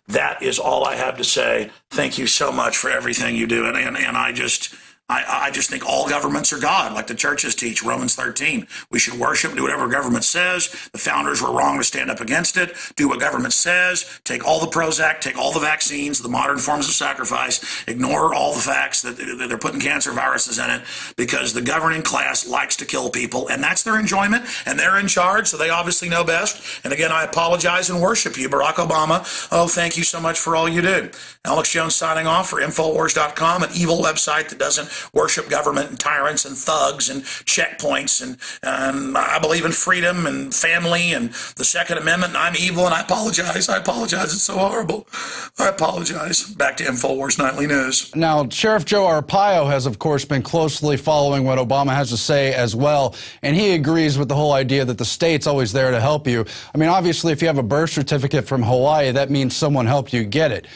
that is all I have to say. Thank you so much for everything you do. And I just think all governments are God, like the churches teach, Romans 13. We should worship, do whatever government says. The founders were wrong to stand up against it. Do what government says. Take all the Prozac, take all the vaccines, the modern forms of sacrifice. Ignore all the facts that they're putting cancer viruses in it, because the governing class likes to kill people, and that's their enjoyment, and they're in charge, so they obviously know best. And again, I apologize and worship you, Barack Obama. Oh, thank you so much for all you do. Alex Jones signing off for INFOWARS.com, an evil website that doesn't worship government and tyrants and thugs and checkpoints, and I believe in freedom and family and the Second Amendment, and I'm evil, and I apologize. It's so horrible. I apologize. Back to INFOWARS Nightly News. Now, Sheriff Joe Arpaio has, of course, been closely following what Obama has to say as well, and he agrees with the whole idea that the state's always there to help you. I mean, obviously, if you have a birth certificate from Hawaii, that means someone helped you get it.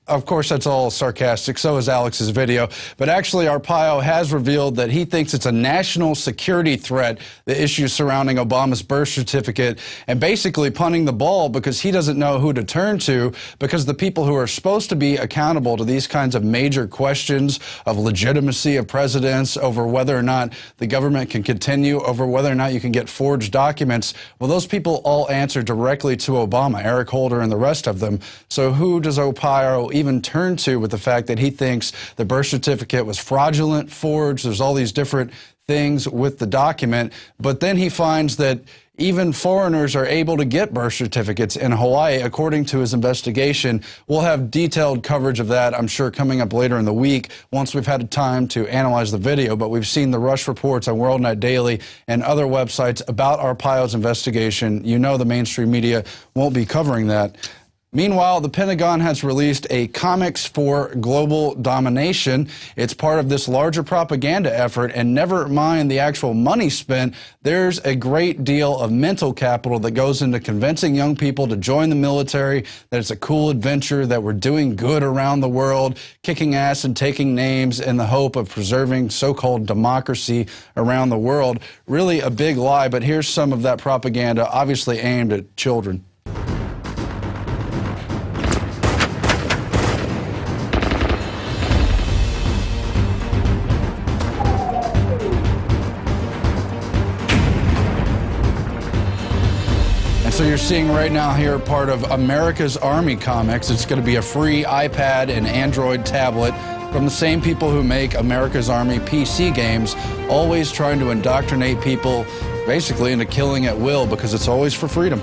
Of course, that's all sarcastic. So is Alex's video. But actually, Arpaio has revealed that he thinks it's a national security threat, the issues surrounding Obama's birth certificate, and basically punting the ball because he doesn't know who to turn to, because the people who are supposed to be accountable to these kinds of major questions of legitimacy of presidents, over whether or not the government can continue, over whether or not you can get forged documents, well, those people all answer directly to Obama, Eric Holder and the rest of them. So who does Arpaio even turn to with the fact that he thinks the birth certificate was fraudulent, forged? There's all these different things with the document, but then he finds that even foreigners are able to get birth certificates in Hawaii, according to his investigation. We'll have detailed coverage of that, I'm sure, coming up later in the week once we've had time to analyze the video. But we've seen the rush reports on World Net Daily and other websites about Arpaio's investigation. You know the mainstream media won't be covering that. Meanwhile, the Pentagon has released a Comics for Global Domination. It's part of this larger propaganda effort, and never mind the actual money spent, there's a great deal of mental capital that goes into convincing young people to join the military, that it's a cool adventure, that we're doing good around the world, kicking ass and taking names in the hope of preserving so-called democracy around the world. Really a big lie, but here's some of that propaganda, obviously aimed at children. So you're seeing right now here part of America's Army Comics. It's going to be a free iPad and Android tablet from the same people who make America's Army PC games, always trying to indoctrinate people basically into killing at will, because it's always for freedom.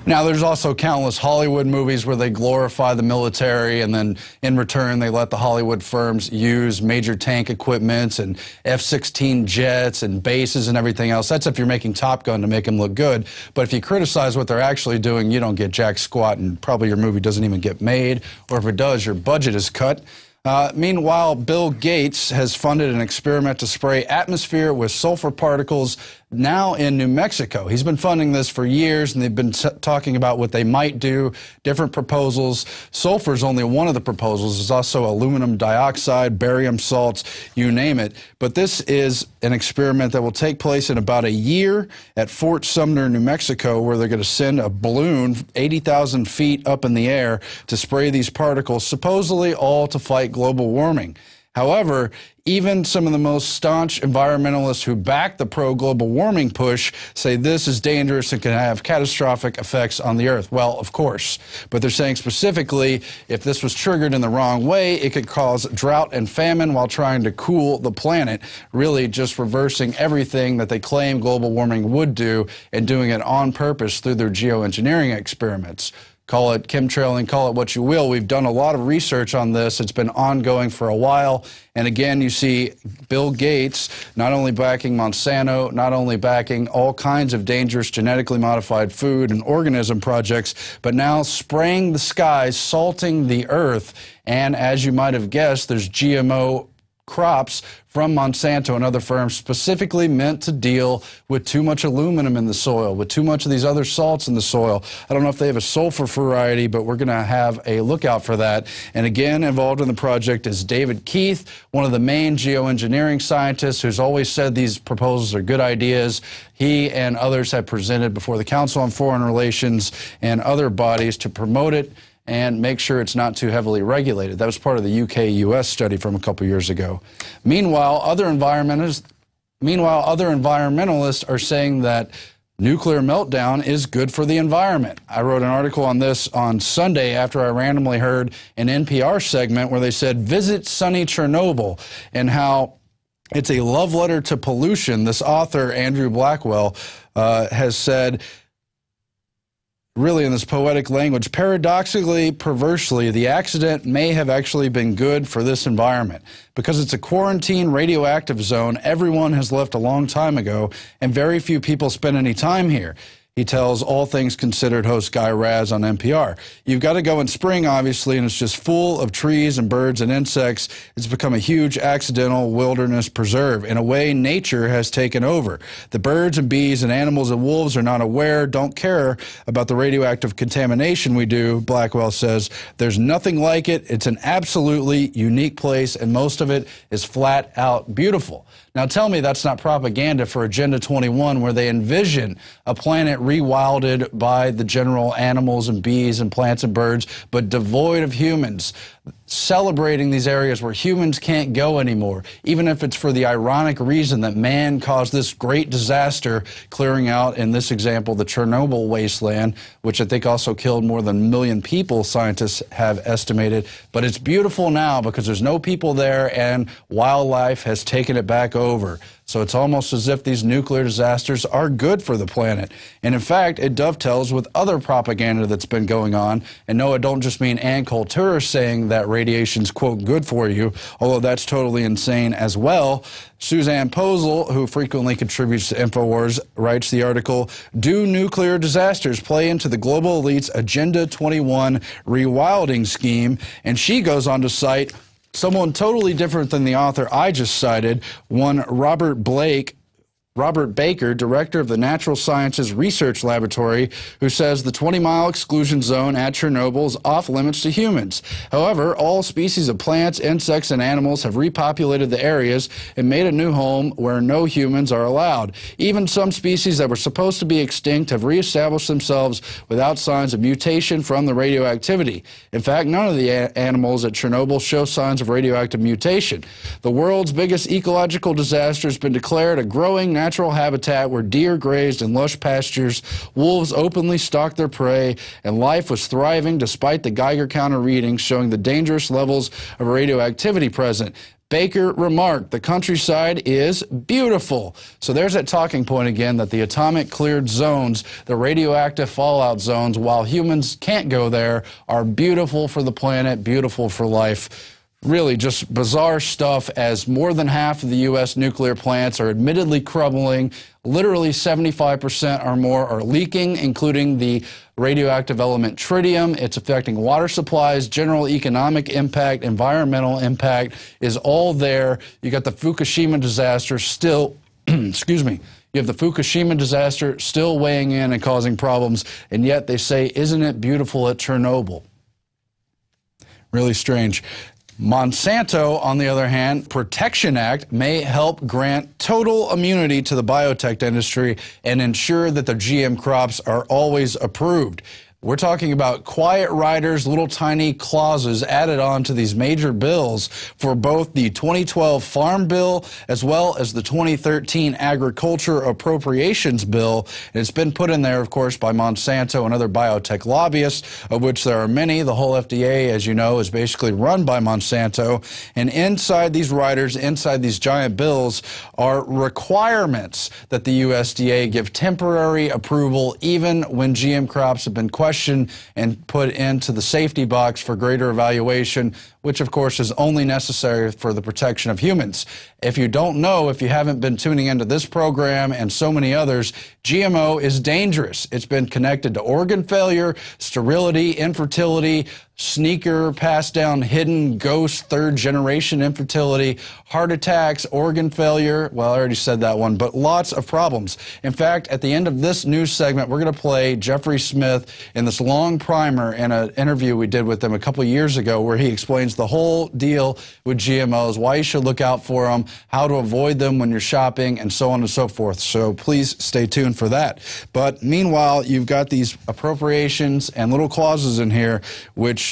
Now, there's also countless Hollywood movies where they glorify the military, and then in return they let the Hollywood firms use major tank equipment and F-16 jets and bases and everything else. That's if you're making Top Gun to make them look good. But if you criticize what they're actually doing, you don't get jack squat, and probably your movie doesn't even get made, or if it does, your budget is cut. Meanwhile, Bill Gates has funded an experiment to spray atmosphere with sulfur particles now in New Mexico. He's been funding this for years, and they've been talking about what they might do, different proposals. Sulfur is only one of the proposals. There's also aluminum dioxide, barium salts, you name it. But this is an experiment that will take place in about a year at Fort Sumner, New Mexico, where they're going to send a balloon 80,000 feet up in the air to spray these particles, supposedly all to fight global warming. However, even some of the most staunch environmentalists who back the pro-global warming push say this is dangerous and can have catastrophic effects on the Earth. Well, of course. But they're saying specifically, if this was triggered in the wrong way, it could cause drought and famine while trying to cool the planet, really just reversing everything that they claim global warming would do, and doing it on purpose through their geoengineering experiments. Call it chemtrailing, call it what you will. We've done a lot of research on this. It's been ongoing for a while. And again, you see Bill Gates not only backing Monsanto, not only backing all kinds of dangerous genetically modified food and organism projects, but now spraying the skies, salting the earth. And as you might have guessed, there's GMO crops from Monsanto and other firms specifically meant to deal with too much aluminum in the soil, with too much of these other salts in the soil. I don't know if they have a sulfur variety, but we're going to have a lookout for that. And again, involved in the project is David Keith, one of the main geoengineering scientists who's always said these proposals are good ideas. He and others have presented before the Council on Foreign Relations and other bodies to promote it and make sure it's not too heavily regulated. That was part of the UK-US study from a couple years ago. Meanwhile, other environmentalists are saying that nuclear meltdown is good for the environment. I wrote an article on this on Sunday after I randomly heard an NPR segment where they said, visit sunny Chernobyl, and how it's a love letter to pollution. This author, Andrew Blackwell, has said, really in this poetic language, paradoxically, perversely, the accident may have actually been good for this environment. Because it's a quarantine radioactive zone, everyone has left a long time ago, and very few people spend any time here. He tells All Things Considered host Guy Raz on NPR. You've got to go in spring, obviously, and it's just full of trees and birds and insects. It's become a huge accidental wilderness preserve. In a way, nature has taken over. The birds and bees and animals and wolves are not aware, don't care about the radioactive contamination we do, Blackwell says. There's nothing like it. It's an absolutely unique place, and most of it is flat out beautiful. Now tell me that's not propaganda for Agenda 21, where they envision a planet rewilded by the general animals and bees and plants and birds, but devoid of humans, celebrating these areas where humans can't go anymore, even if it's for the ironic reason that man caused this great disaster, clearing out, in this example, the Chernobyl wasteland, which I think also killed more than 1 million people, scientists have estimated. But it's beautiful now because there's no people there and wildlife has taken it back over. So it's almost as if these nuclear disasters are good for the planet. And in fact, it dovetails with other propaganda that's been going on. And no, I don't just mean Ann Coulter saying that radiation's, quote, good for you, although that's totally insane as well. Suzanne Posel, who frequently contributes to INFOWARS, writes the article, Do Nuclear Disasters Play into the Global Elite's Agenda 21 Rewilding Scheme? And she goes on to cite someone totally different than the author I just cited, one Robert Baker, director of the Natural Sciences Research Laboratory, who says the 20-mile exclusion zone at Chernobyl is off limits to humans. However, all species of plants, insects, and animals have repopulated the areas and made a new home where no humans are allowed. Even some species that were supposed to be extinct have reestablished themselves without signs of mutation from the radioactivity. In fact, none of the animals at Chernobyl show signs of radioactive mutation. The world's biggest ecological disaster has been declared a growing natural habitat where deer grazed in lush pastures, wolves openly stalked their prey, and life was thriving despite the Geiger counter readings showing the dangerous levels of radioactivity present. Baker remarked, the countryside is beautiful. So there's that talking point again, that the atomic cleared zones, the radioactive fallout zones, while humans can't go there, are beautiful for the planet, beautiful for life. Really just bizarre stuff, as more than half of the U.S. nuclear plants are admittedly crumbling. Literally 75% or more are leaking, including the radioactive element tritium. It's affecting water supplies, general economic impact, environmental impact is all there. You got the Fukushima disaster still, excuse me, you have the Fukushima disaster still weighing in and causing problems, and yet they say, isn't it beautiful at Chernobyl? Really strange. Monsanto, on the other hand, Protection Act may help grant total immunity to the biotech industry and ensure that the GM crops are always approved. We're talking about quiet riders, little tiny clauses added on to these major bills for both the 2012 Farm Bill as well as the 2013 Agriculture Appropriations Bill. And it's been put in there, of course, by Monsanto and other biotech lobbyists, of which there are many. The whole FDA, as you know, is basically run by Monsanto. And inside these riders, inside these giant bills, are requirements that the USDA give temporary approval even when GM crops have been questioned and put into the safety box for greater evaluation, which of course is only necessary for the protection of humans. If you don't know, if you haven't been tuning into this program and so many others, GMO is dangerous. It's been connected to organ failure, sterility, infertility, sneaker, passed down, hidden, ghost, third-generation infertility, heart attacks, organ failure. Well, I already said that one, but lots of problems. In fact, at the end of this news segment, we're going to play Jeffrey Smith in this long primer in an interview we did with him a couple years ago where he explains the whole deal with GMOs, why you should look out for them, how to avoid them when you're shopping, and so on and so forth. So please stay tuned for that. But meanwhile, you've got these appropriations and little clauses in here which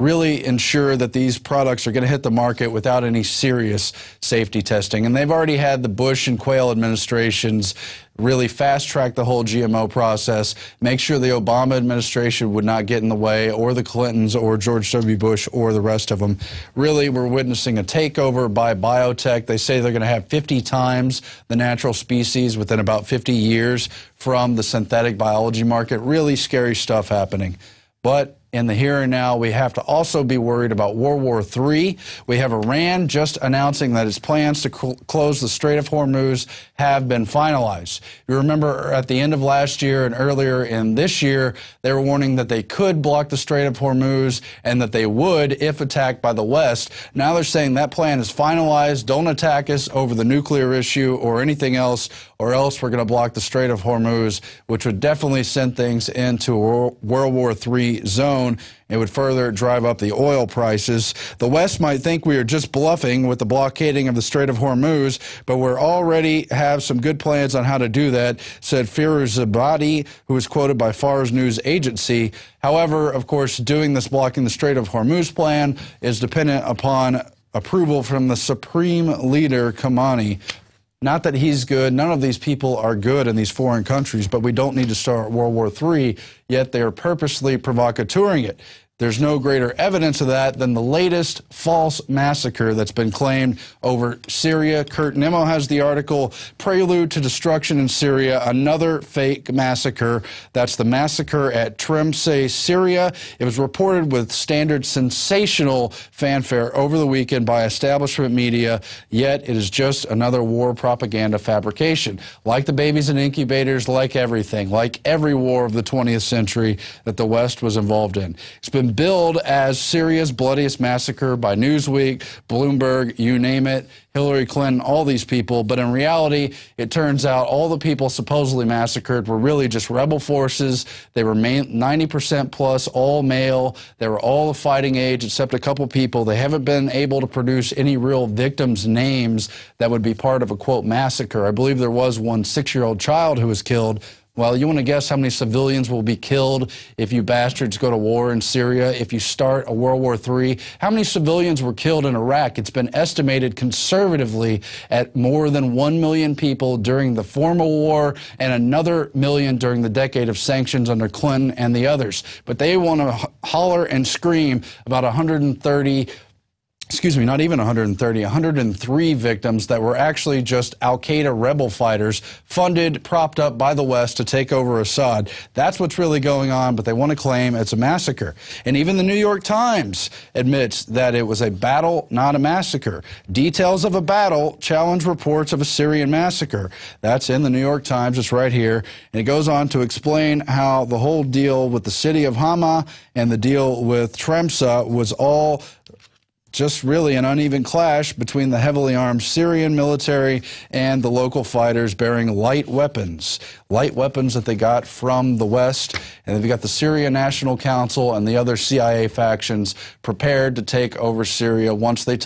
really ensure that these products are going to hit the market without any serious safety testing. And they've already had the Bush and Quayle administrations really fast-track the whole GMO process, make sure the Obama administration would not get in the way, or the Clintons, or George W. Bush, or the rest of them. Really, we're witnessing a takeover by biotech. They say they're going to have 50 times the natural species within about 50 years from the synthetic biology market. Really scary stuff happening. But in the here and now, we have to also be worried about World War III. We have Iran just announcing that its plans to close the Strait of Hormuz have been finalized. You remember at the end of last year and earlier in this year, they were warning that they could block the Strait of Hormuz and that they would if attacked by the West. Now they're saying that plan is finalized. Don't attack us over the nuclear issue or anything else, or else we're going to block the Strait of Hormuz, which would definitely send things into a World War III zone. It would further drive up the oil prices. The West might think we are just bluffing with the blockading of the Strait of Hormuz, but we already have some good plans on how to do that, said Firuzabadi, who was quoted by Fars News Agency. However, of course, doing this blocking the Strait of Hormuz plan is dependent upon approval from the Supreme Leader Khamenei. Not that he's good. None of these people are good in these foreign countries, but we don't need to start World War III, yet they are purposely provocateuring it. There's no greater evidence of that than the latest false massacre that's been claimed over Syria. Kurt Nimmo has the article, Prelude to Destruction in Syria, Another Fake Massacre. That's the massacre at Tremse, Syria. It was reported with standard sensational fanfare over the weekend by establishment media, yet it is just another war propaganda fabrication. Like the babies in incubators, like everything, like every war of the 20th century that the West was involved in. It's been billed as Syria's bloodiest massacre by Newsweek, Bloomberg, you name it, Hillary Clinton, all these people. But in reality, it turns out all the people supposedly massacred were really just rebel forces. They were 90% plus all male. They were all of fighting age except a couple people. They haven't been able to produce any real victims' names that would be part of a, quote, massacre. I believe there was one 6-year-old child who was killed. Well, you want to guess how many civilians will be killed if you bastards go to war in Syria, if you start a World War III? How many civilians were killed in Iraq? It's been estimated conservatively at more than 1 million people during the formal war and another million during the decade of sanctions under Clinton and the others. But they want to holler and scream about 130 excuse me, not even 130, 103 victims that were actually just al-Qaeda rebel fighters funded, propped up by the West to take over Assad. That's what's really going on, but they want to claim it's a massacre. And even the New York Times admits that it was a battle, not a massacre. Details of a battle challenge reports of a Syrian massacre. That's in the New York Times. It's right here. And it goes on to explain how the whole deal with the city of Hama and the deal with Tremsa was all just really an uneven clash between the heavily armed Syrian military and the local fighters bearing light weapons that they got from the West. And they've got the Syria National Council and the other CIA factions prepared to take over Syria once they